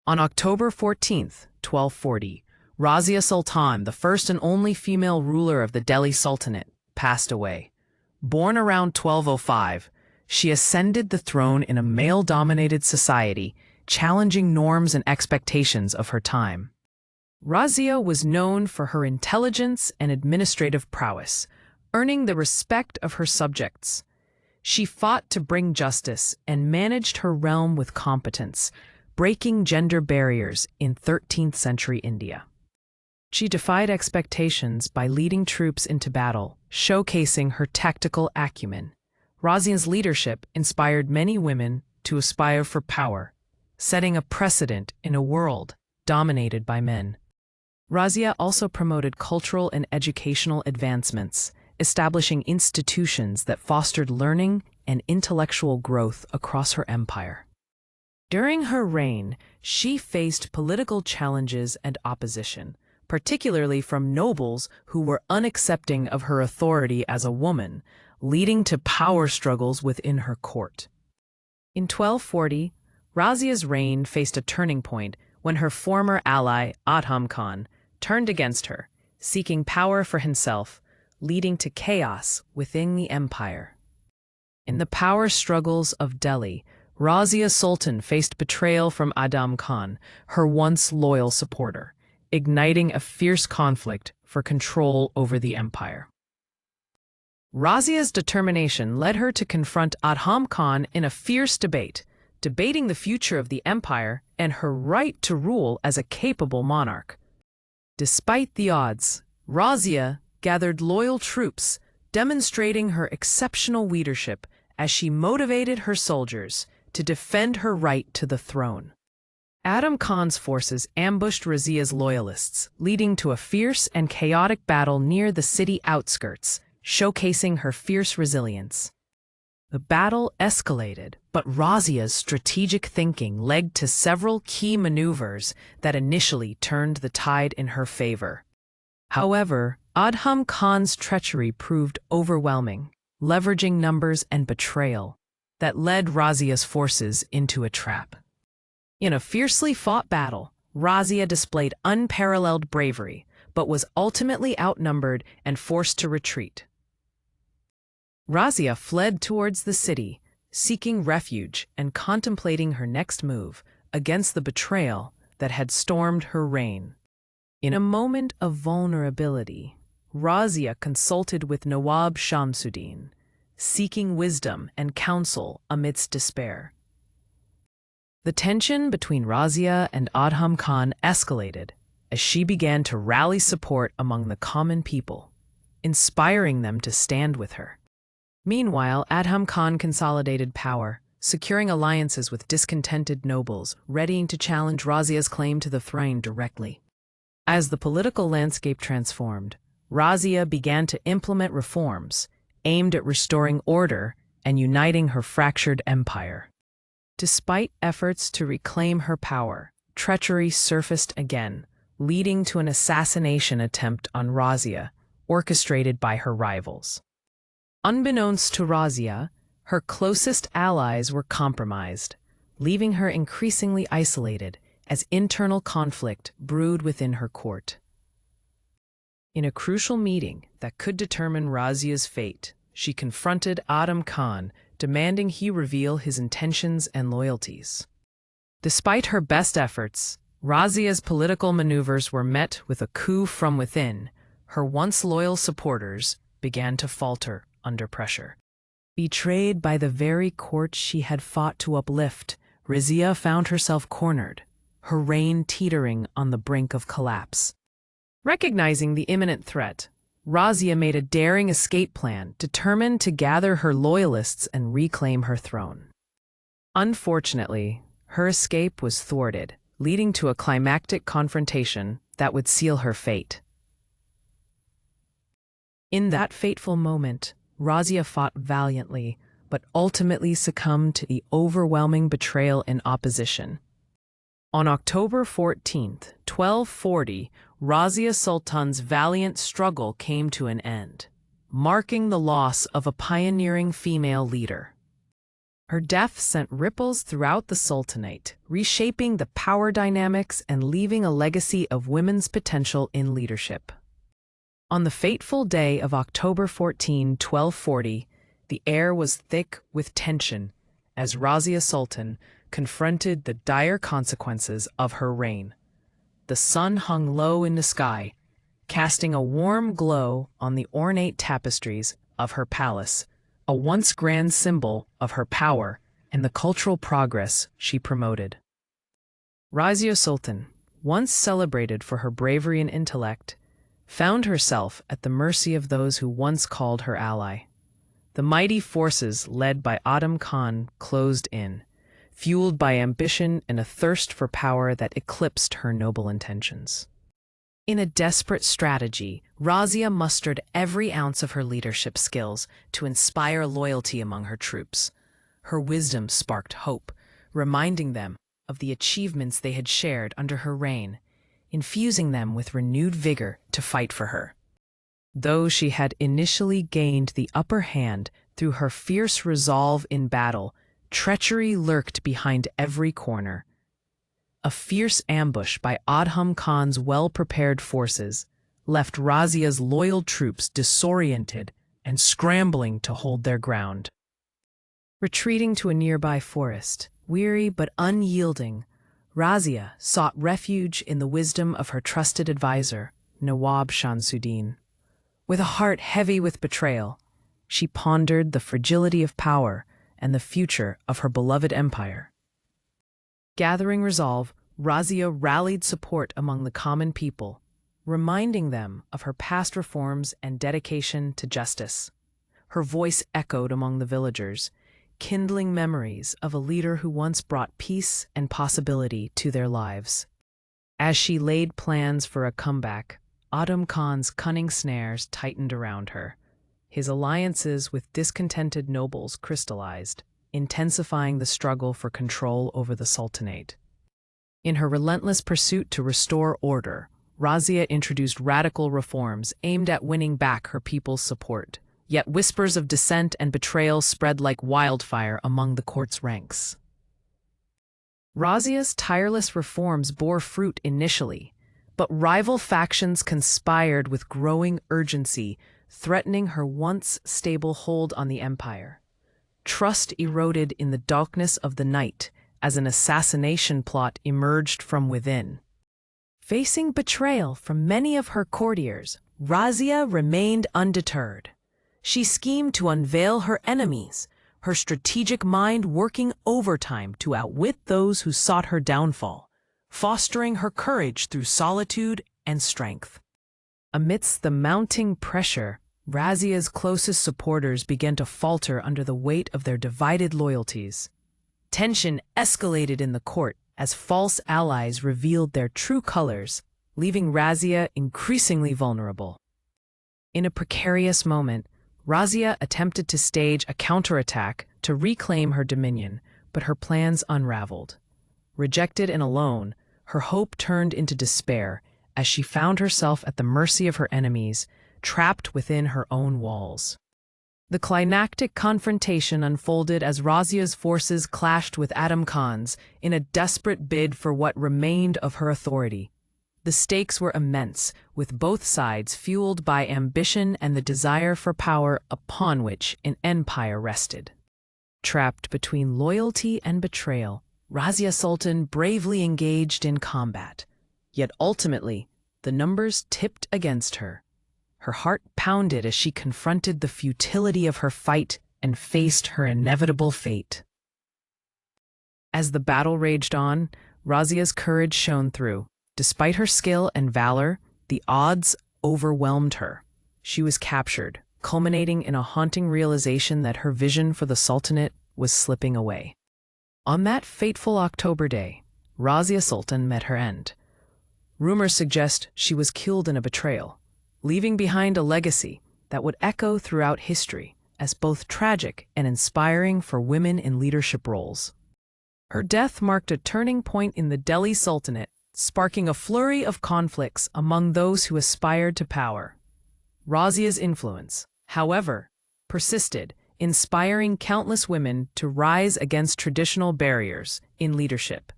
On October 14th, 1240, Razia Sultan, the first and only female ruler of the Delhi Sultanate, passed away. Born around 1205, she ascended the throne in a male-dominated society, challenging norms and expectations of her time. Razia was known for her intelligence and administrative prowess, earning the respect of her subjects. She fought to bring justice and managed her realm with competence, breaking gender barriers in 13th century India. She defied expectations by leading troops into battle, showcasing her tactical acumen. Razia's leadership inspired many women to aspire for power, setting a precedent in a world dominated by men. Razia also promoted cultural and educational advancements, establishing institutions that fostered learning and intellectual growth across her empire. During her reign, she faced political challenges and opposition, particularly from nobles who were unaccepting of her authority as a woman, leading to power struggles within her court. In 1240, Razia's reign faced a turning point when her former ally, Adham Khan, turned against her, seeking power for himself, leading to chaos within the empire. In the power struggles of Delhi, Razia Sultan faced betrayal from Adham Khan, her once loyal supporter, igniting a fierce conflict for control over the empire. Razia's determination led her to confront Adham Khan in a fierce debate, debating the future of the empire and her right to rule as a capable monarch. Despite the odds, Razia gathered loyal troops, demonstrating her exceptional leadership as she motivated her soldiers to defend her right to the throne. Adham Khan's forces ambushed Razia's loyalists, leading to a fierce and chaotic battle near the city outskirts, showcasing her fierce resilience. The battle escalated, but Razia's strategic thinking led to several key maneuvers that initially turned the tide in her favor. However, Adham Khan's treachery proved overwhelming, leveraging numbers and betrayal that led Razia's forces into a trap. In a fiercely fought battle, Razia displayed unparalleled bravery, but was ultimately outnumbered and forced to retreat. Razia fled towards the city, seeking refuge and contemplating her next move against the betrayal that had stormed her reign. In a moment of vulnerability, Razia consulted with Nawab Shamsuddin, seeking wisdom and counsel amidst despair. The tension between Razia and Adham Khan escalated as she began to rally support among the common people, inspiring them to stand with her. Meanwhile, Adham Khan consolidated power, securing alliances with discontented nobles, readying to challenge Razia's claim to the throne directly. As the political landscape transformed, Razia began to implement reforms aimed at restoring order and uniting her fractured empire. Despite efforts to reclaim her power, treachery surfaced again, leading to an assassination attempt on Razia, orchestrated by her rivals. Unbeknownst to Razia, her closest allies were compromised, leaving her increasingly isolated as internal conflict brewed within her court. In a crucial meeting that could determine Razia's fate, she confronted Adham Khan, demanding he reveal his intentions and loyalties. Despite her best efforts, Razia's political maneuvers were met with a coup from within. Her once loyal supporters began to falter under pressure. Betrayed by the very court she had fought to uplift, Razia found herself cornered, her reign teetering on the brink of collapse. Recognizing the imminent threat, Razia made a daring escape plan, determined to gather her loyalists and reclaim her throne. Unfortunately, her escape was thwarted, leading to a climactic confrontation that would seal her fate. In that fateful moment, Razia fought valiantly, but ultimately succumbed to the overwhelming betrayal and opposition. On October 14th, 1240, Razia Sultan's valiant struggle came to an end, marking the loss of a pioneering female leader. Her death sent ripples throughout the Sultanate, reshaping the power dynamics and leaving a legacy of women's potential in leadership. On the fateful day of October 14, 1240, the air was thick with tension as Razia Sultan confronted the dire consequences of her reign. The sun hung low in the sky, casting a warm glow on the ornate tapestries of her palace, a once grand symbol of her power and the cultural progress she promoted. Razia Sultan, once celebrated for her bravery and intellect, found herself at the mercy of those who once called her ally. The mighty forces led by Adam Khan closed in, fueled by ambition and a thirst for power that eclipsed her noble intentions. In a desperate strategy, Razia mustered every ounce of her leadership skills to inspire loyalty among her troops. Her wisdom sparked hope, reminding them of the achievements they had shared under her reign, infusing them with renewed vigor to fight for her. Though she had initially gained the upper hand through her fierce resolve in battle, treachery lurked behind every corner. A fierce ambush by Adham Khan's well-prepared forces left Razia's loyal troops disoriented and scrambling to hold their ground. Retreating to a nearby forest, weary but unyielding, Razia sought refuge in the wisdom of her trusted advisor, Nawab Shamsuddin. With a heart heavy with betrayal, she pondered the fragility of power and the future of her beloved empire. Gathering resolve, Razia rallied support among the common people, reminding them of her past reforms and dedication to justice. Her voice echoed among the villagers, kindling memories of a leader who once brought peace and possibility to their lives. As she laid plans for a comeback, Adam Khan's cunning snares tightened around her. His alliances with discontented nobles crystallized, intensifying the struggle for control over the Sultanate. In her relentless pursuit to restore order, Razia introduced radical reforms aimed at winning back her people's support. Yet whispers of dissent and betrayal spread like wildfire among the court's ranks. Razia's tireless reforms bore fruit initially, but rival factions conspired with growing urgency, threatening her once stable hold on the empire. Trust eroded in the darkness of the night as an assassination plot emerged from within. Facing betrayal from many of her courtiers, Razia remained undeterred. She schemed to unveil her enemies, her strategic mind working overtime to outwit those who sought her downfall, fostering her courage through solitude and strength. Amidst the mounting pressure, Razia's closest supporters began to falter under the weight of their divided loyalties. Tension escalated in the court as false allies revealed their true colors, leaving Razia increasingly vulnerable. In a precarious moment, Razia attempted to stage a counterattack to reclaim her dominion, but her plans unraveled. Rejected and alone, her hope turned into despair as she found herself at the mercy of her enemies, trapped within her own walls. The climactic confrontation unfolded as Razia's forces clashed with Adam Khan's in a desperate bid for what remained of her authority. The stakes were immense, with both sides fueled by ambition and the desire for power upon which an empire rested. Trapped between loyalty and betrayal, Razia Sultan bravely engaged in combat. Yet ultimately, the numbers tipped against her. Her heart pounded as she confronted the futility of her fight and faced her inevitable fate. As the battle raged on, Razia's courage shone through. Despite her skill and valor, the odds overwhelmed her. She was captured, culminating in a haunting realization that her vision for the Sultanate was slipping away. On that fateful October day, Razia Sultan met her end. Rumors suggest she was killed in a betrayal, leaving behind a legacy that would echo throughout history as both tragic and inspiring for women in leadership roles. Her death marked a turning point in the Delhi Sultanate, sparking a flurry of conflicts among those who aspired to power. Razia's influence, however, persisted, inspiring countless women to rise against traditional barriers in leadership.